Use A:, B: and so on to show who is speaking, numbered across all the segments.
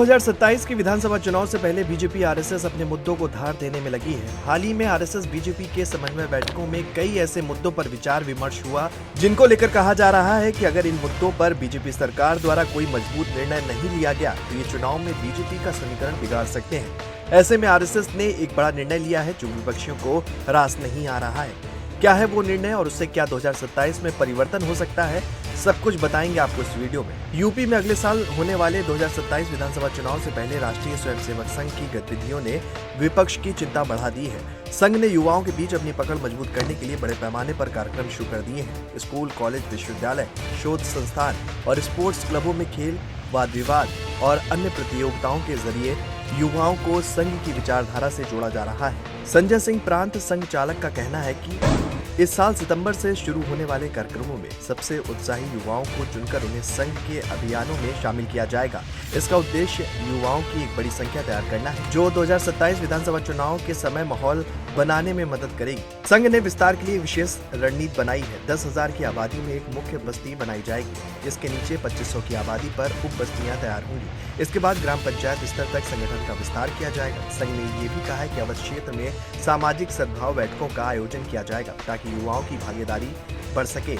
A: 2027 के विधानसभा चुनाव से पहले बीजेपी आरएसएस अपने मुद्दों को धार देने में लगी है। हाल ही में आरएसएस बीजेपी के समन्वय बैठकों में कई ऐसे मुद्दों पर विचार विमर्श हुआ जिनको लेकर कहा जा रहा है कि अगर इन मुद्दों पर बीजेपी सरकार द्वारा कोई मजबूत निर्णय नहीं लिया गया तो ये चुनाव में बीजेपी का समीकरण बिगाड़ सकते हैं। ऐसे में आरएसएस ने एक बड़ा निर्णय लिया है जो विपक्षियों को रास नहीं आ रहा है। क्या है वो निर्णय और उससे क्या 2027 में परिवर्तन हो सकता है, सब कुछ बताएंगे आपको इस वीडियो में। यूपी में अगले साल होने वाले 2027 विधानसभा चुनाव से पहले राष्ट्रीय स्वयंसेवक संघ की गतिविधियों ने विपक्ष की चिंता बढ़ा दी है। संघ ने युवाओं के बीच अपनी पकड़ मजबूत करने के लिए बड़े पैमाने पर कार्यक्रम शुरू कर दिए हैं। स्कूल, कॉलेज, विश्वविद्यालय, शोध संस्थान और स्पोर्ट्स क्लबों में खेल, वाद विवाद और अन्य प्रतियोगिताओं के जरिए युवाओं को संघ की विचारधारा से जोड़ा जा रहा है। संजय सिंह प्रांत संघ चालक का कहना है कि इस साल सितंबर से शुरू होने वाले कार्यक्रमों में सबसे उत्साही युवाओं को चुनकर उन्हें संघ के अभियानों में शामिल किया जाएगा। इसका उद्देश्य युवाओं की एक बड़ी संख्या तैयार करना है जो 2027 विधानसभा चुनाव के समय माहौल बनाने में मदद करेगी। संघ ने विस्तार के लिए विशेष रणनीति बनाई है। 10,000 की आबादी में एक मुख्य बस्ती बनाई जाएगी। इसके नीचे 2500 की आबादी पर उप बस्तियां तैयार होंगी। इसके बाद ग्राम पंचायत स्तर तक संगठन का विस्तार किया जाएगा। संघ ने ये भी कहा है कि अवध क्षेत्र में सामाजिक सद्भाव बैठकों का आयोजन किया जाएगा ताकि युवाओं की भागीदारी बढ़ सके।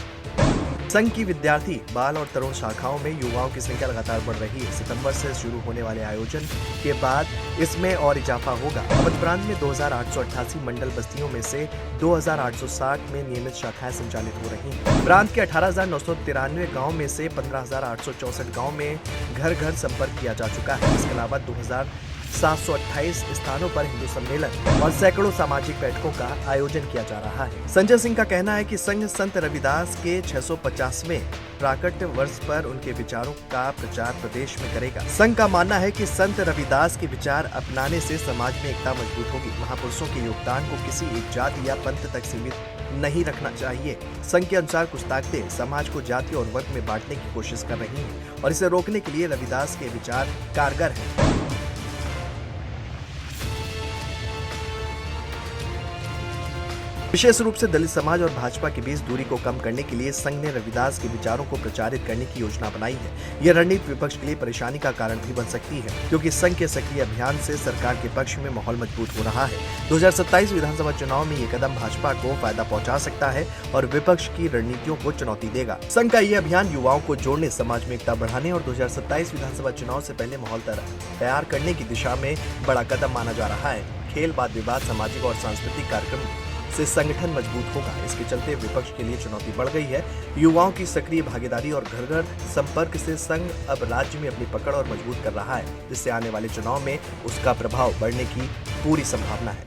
A: संघ की विद्यार्थी, बाल और तरुण शाखाओं में युवाओं की संख्या लगातार बढ़ रही है। सितंबर से शुरू होने वाले आयोजन के बाद इसमें और इजाफा होगा। अवध प्रांत में 2888 मंडल बस्तियों में से 2860 में नियमित शाखाएं संचालित हो रही हैं। प्रांत के 18,993 गाँव में से 15,864 गाँव में घर घर संपर्क किया जा चुका है। इसके अलावा 2,728 स्थानों पर हिंदू सम्मेलन और सैकड़ों सामाजिक बैठकों का आयोजन किया जा रहा है। संजय सिंह का कहना है कि संघ संत रविदास के 650वें प्राकट्य वर्ष पर उनके विचारों का प्रचार प्रदेश में करेगा। संघ का मानना है कि संत रविदास के विचार अपनाने से समाज में एकता मजबूत होगी। महापुरुषों के योगदान को किसी एक जाति या पंथ तक सीमित नहीं रखना चाहिए। संघ के अनुसार कुछ ताकतें समाज को जाति और वर्ग में बांटने की कोशिश कर रही हैं और इसे रोकने के लिए रविदास के विचार कारगर हैं। विशेष रूप से दलित समाज और भाजपा के बीच दूरी को कम करने के लिए संघ ने रविदास के विचारों को प्रचारित करने की योजना बनाई है। यह रणनीति विपक्ष के लिए परेशानी का कारण भी बन सकती है क्योंकि संघ के सक्रिय अभियान से सरकार के पक्ष में माहौल मजबूत हो रहा है। 2027 विधानसभा चुनाव में ये कदम भाजपा को फायदा पहुंचा सकता है और विपक्ष की रणनीतियों को चुनौती देगा। संघ का ये अभियान युवाओं को जोड़ने, समाज में एकता बढ़ाने और 2027 विधानसभा चुनाव से पहले माहौल तैयार करने की दिशा में बड़ा कदम माना जा रहा है। खेल, वाद विवाद, सामाजिक और सांस्कृतिक कार्यक्रम से संगठन मजबूत होगा। इसके चलते विपक्ष के लिए चुनौती बढ़ गई है। युवाओं की सक्रिय भागीदारी और घर घर संपर्क से संघ अब राज्य में अपनी पकड़ और मजबूत कर रहा है, जिससे आने वाले चुनाव में उसका प्रभाव बढ़ने की पूरी संभावना है।